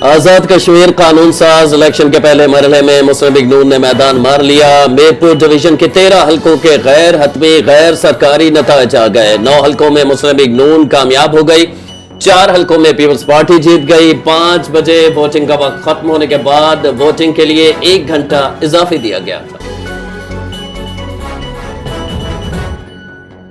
आजाद कश्मीर कानून साज इलेक्शन के पहले मरहले में मुस्लिम लीग नून ने मैदान मार लिया। मीरपुर डिवीजन के 13 हलकों के गैर हतमी गैर सरकारी नताइज आ गए। 9 हलकों में मुस्लिम लीग नून कामयाब हो गई, 4 हलकों में पीपल्स पार्टी जीत गई। 5 बजे वोटिंग का वक्त खत्म होने के बाद वोटिंग के लिए 1 घंटा इजाफी दिया गया था।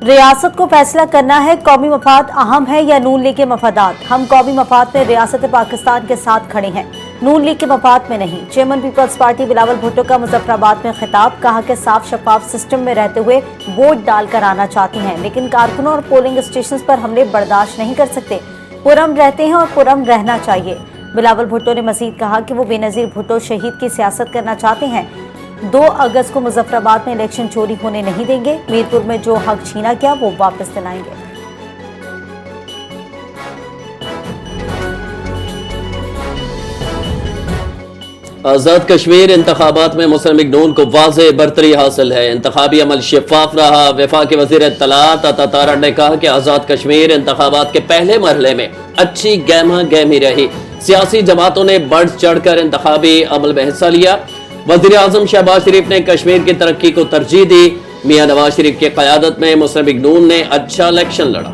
रियासत को फैसला करना है, कौमी मफाद अहम है या नून लीग के मफादात। हम कौमी मफाद में रियासत पाकिस्तान के साथ खड़े हैं, नून लीग के मफाद में नहीं। Chairman peoples party Bilawal Bhutto का मुजफ्फराबाद में खिताब, कहा कि साफ शफाफ सिस्टम में रहते हुए वोट डालकर आना चाहती हैं, लेकिन कारकुनों और पोलिंग स्टेशन पर हमले बर्दाश्त नहीं कर सकते। पुरअमन रहते हैं और पुरअमन रहना चाहिए। बिलावल भुट्टो ने मजीद कहा कि वो बेनजीर भुट्टो शहीद की सियासत करना चाहते हैं। 2 अगस्त को मुजफ्फराबाद में इलेक्शन चोरी होने नहीं देंगे। मीरपुर में जो हक छीना गया वो वापस दिलाएंगे। आजाद कश्मीर इंतखाबात में मुस्लिम लीग नून को वाज़ेह बरतरी हासिल है। इंतखाबी अमल शफाफ रहा। वफाकी वज़ीर इत्तलात अता तारड़ ने कहा कि आजाद कश्मीर इंतखाबात के पहले मरहले में अच्छी गहमा गहमी रही। सियासी जमातों ने बढ़ चढ़ कर इंतखाबी अमल में हिस्सा लिया। वज़ीर आज़म शहबाज शरीफ ने कश्मीर की तरक्की को तरजीह दी। मियां नवाज शरीफ की क़यादत में मुस्लिम लीग नून ने अच्छा इलेक्शन लड़ा।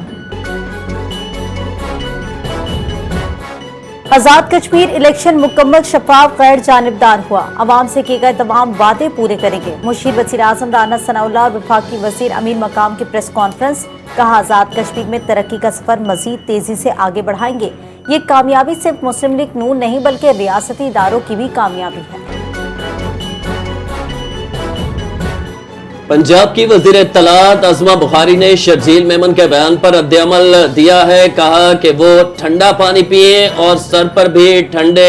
आजाद कश्मीर इलेक्शन मुकम्मल शफाफ गैर जानिबदार हुआ। अवाम से किए गए तमाम वादे पूरे करेंगे। मुशीर वज़ीर आज़म राना सनाउल्लाह और वफाकी वज़ीर अमीर मकाम की प्रेस कॉन्फ्रेंस, कहा आजाद कश्मीर में तरक्की का सफर मजीद तेजी से आगे बढ़ाएंगे। ये कामयाबी सिर्फ मुस्लिम लीग नून नहीं बल्कि रियासती इदारों की भी कामयाबी है। पंजाब की वज़ीर इत्तलात अज़मा बुखारी ने शर्जील मेमन के बयान पर रद्द-ए-अमल दिया है। कहा कि वो ठंडा पानी पिए और सर पर भी ठंडे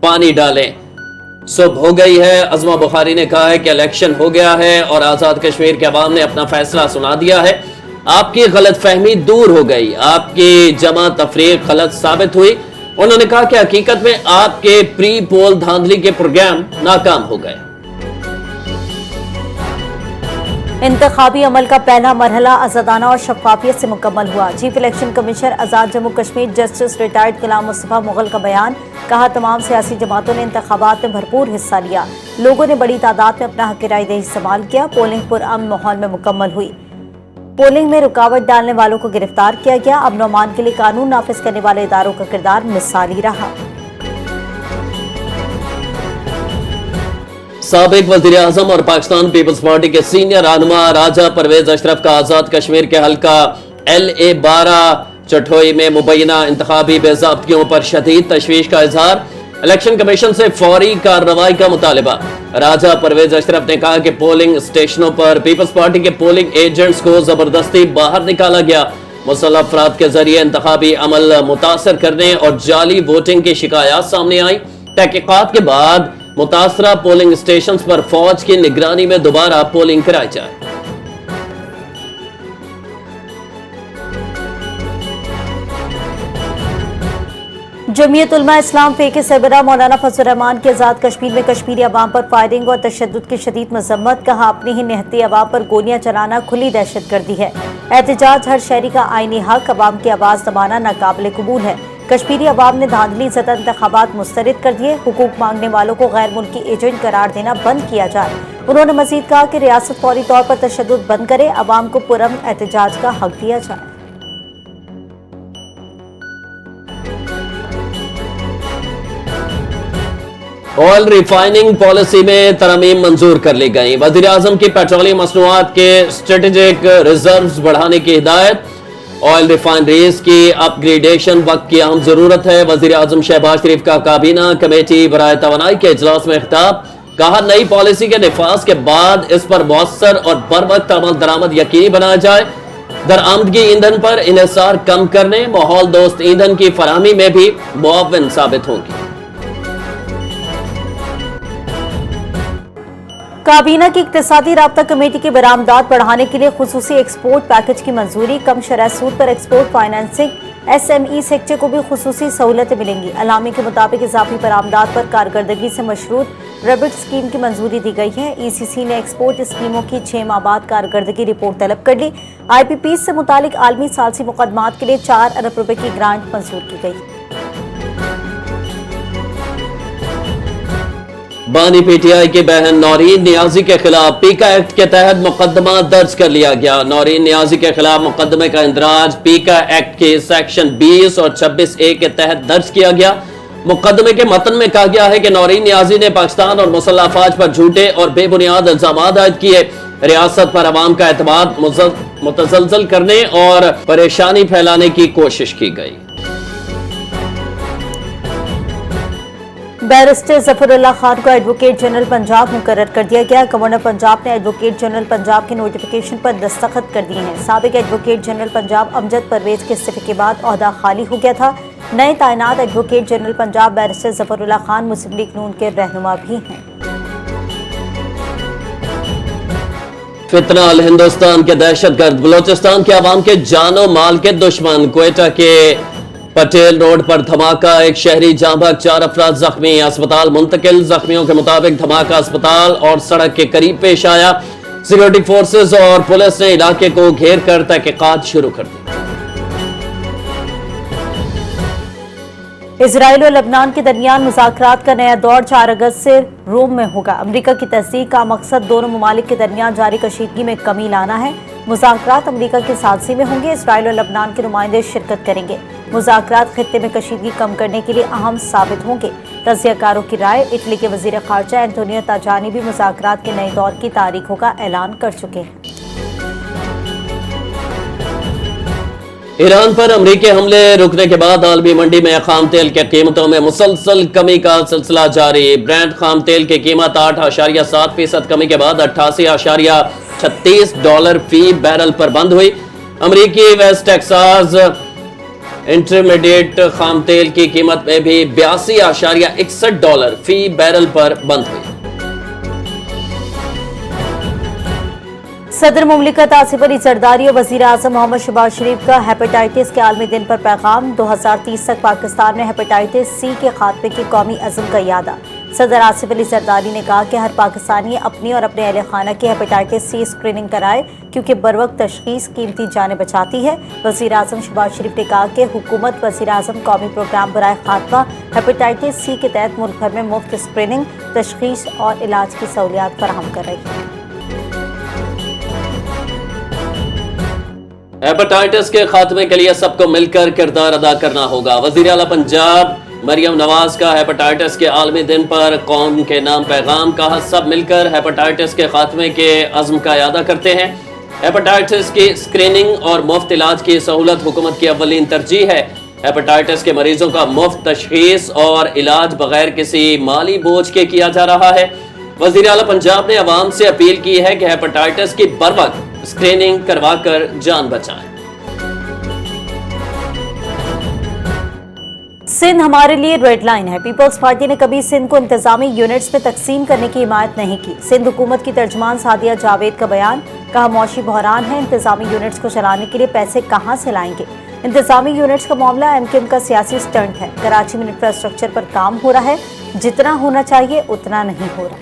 पानी डालें। सुबह हो गई है। अज़मा बुखारी ने कहा है कि इलेक्शन हो गया है और आजाद कश्मीर के अवाम ने अपना फैसला सुना दिया है। आपकी गलत फहमी दूर हो गई, आपकी जमा तफरीक गलत साबित हुई। उन्होंने कहा कि हकीकत में आपके प्री पोल धांधली के प्रोग्राम नाकाम हो गए। इंतखाबी अमल का पहला मरहला आजादाना और शफाफियत से मुकम्मल हुआ। चीफ इलेक्शन कमिश्नर आजाद जम्मू कश्मीर जस्टिस रिटायर्ड गुलाम मुस्तफा मुगल का बयान, कहा तमाम सियासी जमातों ने इंतखाबात में भरपूर हिस्सा लिया। लोगों ने बड़ी तादाद में अपना हक राय दही इस्तेमाल किया। पोलिंग पुरअमन माहौल में मुकम्मल हुई। पोलिंग में रुकावट डालने वालों को गिरफ्तार किया गया। अमन और अमान के लिए कानून नाफिज करने वाले इदारों का किरदार मिसाली रहा। साबिक वज़ीर आज़म और पाकिस्तान पीपल्स पार्टी के सीनियर रहनुमा राजा परवेज अशरफ का आजाद कश्मीर के हल्का LA-12 चटोई में मुबैना इंतखाबी बेज़ाब्तियों पर शदीद तशवीश का इजहार। इलेक्शन कमीशन से फौरी कार्रवाई का मुतालिबा। राजा परवेज अशरफ ने कहा कि पोलिंग स्टेशनों पर पीपल्स पार्टी के पोलिंग एजेंट्स को जबरदस्ती बाहर निकाला गया। मुसल्लह अफराद के जरिए इंतखाबी अमल मुतासर करने और जाली वोटिंग की शिकायत सामने आई। तहकीकात के बाद मुतासरा पोलिंग स्टेशन पर फौज की निगरानी में दोबारा पोलिंग कराई जाए। जमीयत उलमा इस्लाम फे के सरबराह मौलाना फजल रहमान की आजाद कश्मीर में कश्मीरी अवाम पर फायरिंग और तशद्दुद की शदीद मजम्मत। कहा अपनी ही निहत्ती अवाम पर गोलियां चलाना खुली दहशत गर्दी है। एहतजाज हर शहरी का आईनी हक, अवाम की आवाज दबाना नाकाबिल कबूल है। कश्मीरी अवाम ने धांधली ज़दा इंतखाबात मुस्तरद कर दिए। हुकूक मांगने वालों को गैर मुल्की एजेंट करार देना बंद किया जाए। उन्होंने मजीद कहा कि रियासत फौरी तौर पर तशद्दुद बंद करे, अवाम को पुरअमन एहतजाज का हक दिया जाए। ऑयल रिफाइनिंग पॉलिसी में तरमीम मंजूर कर ली गई। वज़ीर आज़म की पेट्रोलियम मसनूआत के स्ट्रेटेजिक रिजर्व्स बढ़ाने की हिदायत। ऑयल रिफाइनरीज की अपग्रेडेशन वक्त की अहम जरूरत है। वज़ीर आज़म शहबाज शरीफ का काबीना कमेटी बराए तवानाई के इजलास में खिताब। कहा नई पॉलिसी के निफाज के बाद इस पर मौसर और बर वक्त अमल दरामद यकीनी बनाया जाए। दरआमदगी ईंधन पर इन्हिसार कम करने, माहौल दोस्त ईंधन की फराहमी में भी मुआविन साबित होंगी। काबीना की इक्तिसादी राब्ता कमेटी की बरामदात बढ़ाने के लिए खुसूसी एक्सपोर्ट पैकेज की मंजूरी। कम शरह सूद पर एक्सपोर्ट फाइनेंसिंग, SME सेक्टर को भी खुसूसी सहूलतें मिलेंगी। अलामी के मुताबिक इजाफी बरामदात पर कारकर्दगी से मशरूत रेबिट स्कीम की मंजूरी दी गई है। ECC ने एक्सपोर्ट स्कीमों की 6 माह बाद कारकर्दगी रिपोर्ट तलब कर ली। IPP से मुतालिक आलमी सालसी मुकदमात के लिए 4 अरब रुपए की ग्रांट मंजूर की गई। बानी पीटीआई की बहन नौरीन नियाजी के खिलाफ पीका एक्ट के तहत मुकदमा दर्ज कर लिया गया। नौरीन नियाजी के खिलाफ मुकदमे का इंदराज पीका एक्ट के सेक्शन 20 और 26A के तहत दर्ज किया गया। मुकदमे के मतन में कहा गया है कि नौरीन नियाजी ने पाकिस्तान और मुसल्लह अफवाज पर झूठे और बेबुनियाद इल्जाम आयद किए, रियासत पर अवाम का एतमाद मुतज़लज़ल करने और परेशानी फैलाने की कोशिश की गई। बैरिस्टर जफरुल्लाह खान को एडवोकेट जनरल पंजाब मुकर्रर कर दिया गया। गवर्नर पंजाब ने एडवोकेट जनरल पंजाब के नोटिफिकेशन पर दस्तखत कर दिए हैं। साबिक एडवोकेट जनरल पंजाब अमजद परवेज के इस्तीफे के बाद ओहदा खाली हो गया था। नए तैनात advocate general Punjab barrister Zafarullah Khan Muslim League Noon के रहनुमा भी हैं। फितना अल हिंदुस्तान के दहशतगर्द बलोचिस्तान के अवाम के जानो माल के दुश्मन। क्वेटा के पटेल रोड पर धमाका, एक शहरी जाँ बहक, 4 अफराद जख्मी, अस्पताल मुंतकिल। जख्मियों के मुताबिक धमाका अस्पताल और सड़क के करीब पेश आया। सिक्योरिटी फोर्सेस और पुलिस ने इलाके को घेर कर तहकीकात शुरू कर दी। इजराइल और लबनान के दरमियान मुज़ाकरात का नया दौर 4 अगस्त से रोम में होगा। अमरीका की तस्दीक का मकसद दोनों ममालिक के दरमियान जारी कशीदगी में कमी लाना है। मुज़ाकरात अमरीका की साथी में होंगे। इजराइल और लबनान के नुमाइंदे शिरकत करेंगे। मुज़ाकरात खित्ते में कशीदगी कम करने के लिए अहम साबित होंगे। तज्ज़ियाकारों की राय। इटली के वज़ीर ख़ारजा एंटोनियो ताजानी भी मुज़ाकरात के नए दौर की तारीखों का ऐलान कर चुके हैं। ईरान पर अमरीकी हमले रुकने के बाद आलमी मंडी में खाम तेल की कीमतों में मुसलसल कमी का सिलसिला जारी। ब्रेंट खाम तेल की कीमत 8.7% कमी के बाद $88.36 फी बैरल पर बंद हुई। अमरीकी वेस्ट टेक्सास इंटरमीडिएट खाम तेल की कीमत में भी $82.61 फी बैरल पर बंद हुई। सदर मुमलिकत आसिफ अली जरदारी और वज़ीर आज़म मोहम्मद शहबाज शरीफ का हेपेटाइटिस के आलमी दिन पर पैगाम। 2030 तक पाकिस्तान में हेपेटाइटिस सी के खात्मे की कौमी अज़्म का इरादा। सदर आसिफ अली जरदारी ने कहा कि हर पाकिस्तानी अपनी और अपने अहले खाना की हेपेटाइटिस सी स्क्रीनिंग कराए, क्योंकि बरवक्त तशख़ीस कीमती जानें बचाती है। वज़ीर आज़म शहबाज शरीफ ने कहा कि हुकूमत वज़ीर आज़म कौमी प्रोग्राम बराए खात्मा हेपेटाइटिस सी के तहत मुल्क भर में मुफ्त स्क्रीनिंग, तशख़ीस और इलाज की सहूलियात फराहम कर रही है। हेपेटाइटिस के खात्मे के लिए सबको मिलकर किरदार अदा करना होगा। वज़ीर आला पंजाब मरियम नवाज का हेपेटाइटिस के आलमी दिन पर कौम के नाम पैगाम। कहा, सब मिलकर हेपेटाइटिस के खात्मे के अज़्म का इरादा करते हैं। हेपेटाइटिस की स्क्रीनिंग और मुफ्त इलाज की सहूलत हुकूमत की अव्वलीन तरजीह है। हेपेटाइटिस के मरीजों का मुफ्त तशख़ीस और इलाज बगैर किसी माली बोझ के किया जा रहा है। वज़ीर आला पंजाब ने अवाम से अपील की है कि हेपेटाइटिस की बरवक्त स्क्रीनिंग करवाकर जान बचाएं। सिंध हमारे लिए रेड लाइन है। पीपल्स पार्टी ने कभी सिंध को इंतजामी यूनिट्स में तकसीम करने की हिमायत नहीं की। सिंध हुकूमत की तर्जमान सादिया जावेद का बयान। कहा, मौशी बहरान है, इंतजामी यूनिट्स को चलाने के लिए पैसे कहां से लाएंगे। इंतजामी यूनिट्स का मामला एमकेएम का सियासी स्टंट है। कराची में इंफ्रास्ट्रक्चर पर काम हो रहा है, जितना होना चाहिए उतना नहीं हो रहा।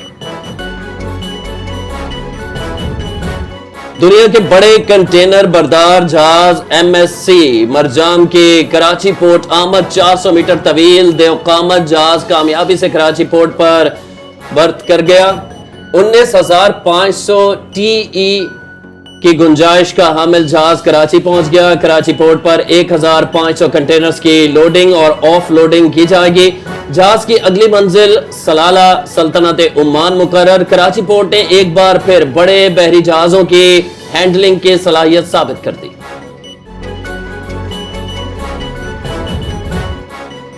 दुनिया के बड़े कंटेनर बरदार जहाज MSC मरजान की कराची पोर्ट आमद 400 मीटर तवील देवकामत जहाज कामयाबी से कराची पोर्ट पर बर्थ कर गया। 19,500 TE की गुंजाइश का हामिल जहाज कराची पहुंच गया। कराची पोर्ट पर 1,500 कंटेनर्स की लोडिंग और ऑफ लोडिंग की जाएगी। जहाज की अगली मंजिल सलाला सल्तनत ओमान मुकर्रर। कराची पोर्ट ने एक बार फिर बड़े बहरी जहाजों की हैंडलिंग की सलाहियत साबित कर दी।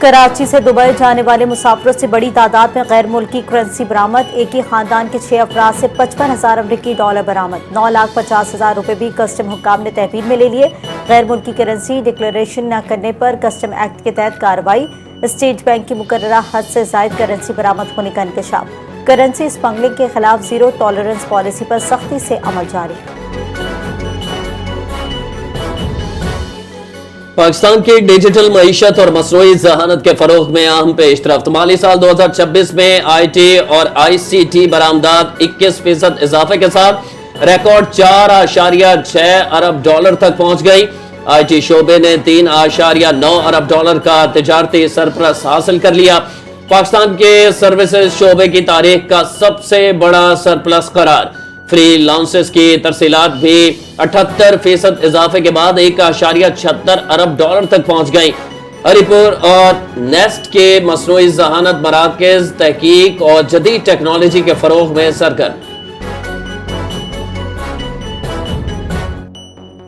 कराची से दुबई जाने वाले मुसाफिरों से बड़ी तादाद में गैर मुल्की करेंसी बरामद। एक ही खानदान के 6 अफराद से 55,000 अमरीकी डॉलर बरामद। 9,50,000 रुपए भी कस्टम हुक्काम ने तहवील में ले लिए। गैर मुल्की करेंसी डिक्लेरेशन न करने पर कस्टम एक्ट के तहत कार्रवाई। स्टेट बैंक की मुकर्ररा हद से जायद करेंसी बरामद होने का इंकशाफ। करेंसी स्मगलिंग के खिलाफ जीरो टॉलरेंस पॉलिसी पर सख्ती से अमल जारी। पाकिस्तान की डिजिटल मईशत और मसनूई ज़हानत के फरोग में अहम पेशरफ्त। माली साल 2026 में IT और ICT बरामदात 21% इजाफे के साथ रिकॉर्ड $4.6 अरब तक पहुंच गई। IT शोबे ने $3.9 अरब का तिजारती सरप्लस हासिल कर लिया। पाकिस्तान के सर्विसेज शोबे की तारीख का सबसे बड़ा सरप्लस करार। फ्री लाउंसेस की तरसीलात भी 78% इजाफे के बाद 1.76 अरब डॉलर तक पहुंच गई। हरिपुर और नेस्ट के मसनूई जहानत मराकज तहकीक और जदीद टेक्नोलॉजी के फरोग में सरगर्म।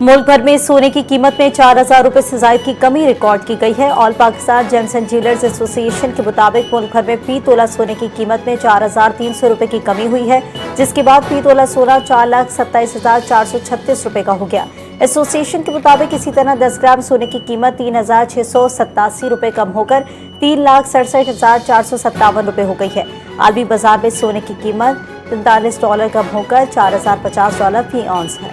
मुल्क भर में सोने की कीमत में 4,000 रुपए से ज्यादा की कमी रिकॉर्ड की गई है। All Pakistan James and jewellers association के मुताबिक मुल्क भर में फी तोला सोने की कीमत में 4,300 रुपए की कमी हुई है, जिसके बाद फी तोला सोना 4,27,436 रुपए का हो गया। एसोसिएशन के मुताबिक इसी तरह 10 ग्राम सोने की कीमत 3,687 रुपए कम होकर 3,67,457 रुपए हो गई है। आलमी बाजार में सोने की कीमत $43 कम होकर $4,050 फी औंस है।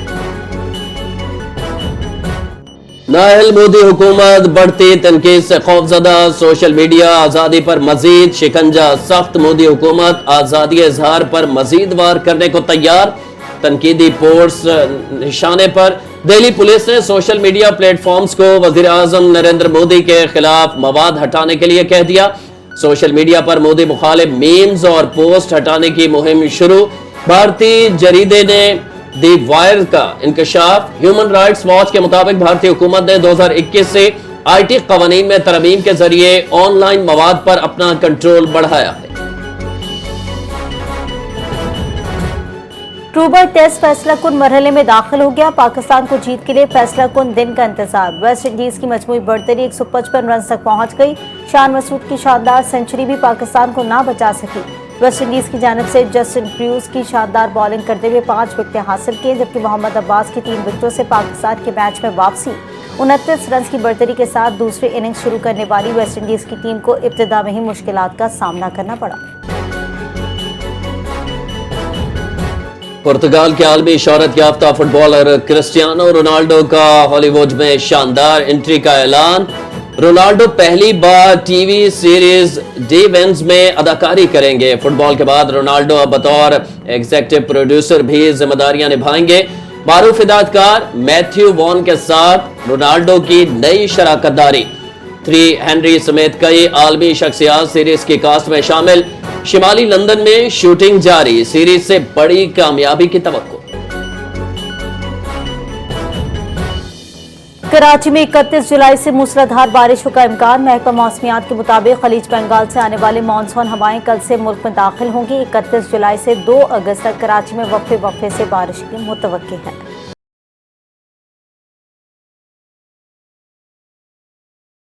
नाहल मोदी हुकूमत बढ़ती तनकीद से खौफजदा, सोशल मीडिया आज़ादी पर मजीद शिकंजा सख्त। मोदी हुकूमत आज़ादी इजहार पर मजीद वार करने को तैयार। तनकीदी पोस्ट निशाने पर दिल्ली पुलिस ने सोशल मीडिया प्लेटफॉर्म्स को वज़ीर आज़म नरेंद्र मोदी के खिलाफ मवाद हटाने के लिए कह दिया। सोशल मीडिया पर मोदी मुखालिफ मीम्स और पोस्ट हटाने की मुहिम शुरू। भारतीय जरीदे ने दी वायर का इंकशाफ। ह्यूमन राइट्स वॉच के मुताबिक भारतीय हुकूमत ने 2021 से IT कवानीन में तरमीम के जरिए ऑनलाइन मवाद पर अपना कंट्रोल बढ़ाया है। ट्रूबर टेस्ट फैसला कुन मरहले में दाखिल हो गया। पाकिस्तान को जीत के लिए फैसला कुन दिन का इंतजार। वेस्ट इंडीज की मजमूई बढ़तरी 155 रन तक पहुंच गई। शान मसूद की शानदार सेंचुरी भी पाकिस्तान को ना बचा सकी। वेस्ट इंडीज की जानिब से जस्टिन ड्रूज की शानदार बॉलिंग करते हुए 5 विकेटें हासिल की, जबकि मोहम्मद अब्बास की 3 विकेटों से पाकिस्तान के मैच में वापसी। 29 रन की बढ़तरी के साथ दूसरी इनिंग्स शुरू करने वाली वेस्ट इंडीज की टीम को इब्तिदा में ही मुश्किलात का सामना करना पड़ा। पुर्तगाल के आलमी शोहरत याफ्ता फुटबॉलर क्रिस्टियानो रोनाल्डो का हॉलीवुड में शानदार एंट्री का ऐलान। रोनाल्डो पहली बार टीवी सीरीज डेवेंस में अदाकारी करेंगे। फुटबॉल के बाद रोनाल्डो अब बतौर एग्जीक्यूटिव प्रोड्यूसर भी जिम्मेदारियां निभाएंगे। मारूफ हिदायतकार मैथ्यू वॉन के साथ रोनाल्डो की नई शराकत दारी। 3 हेनरी समेत कई आलमी शख्सियात सीरीज की कास्ट में शामिल। शिमाली लंदन में शूटिंग जारी। सीरीज से बड़ी कामयाबी की तवक्को। कराची में 31 जुलाई से मूसलाधार बारिशों का इम्कान। महकमा मौसमियात के मुताबिक खलीज बंगाल से आने वाले मानसून हवाएं कल से मुल्क में दाखिल होंगी। 31 जुलाई से 2 अगस्त तक कराची में वक्फे वक्फे से बारिश की मुतवक्की है।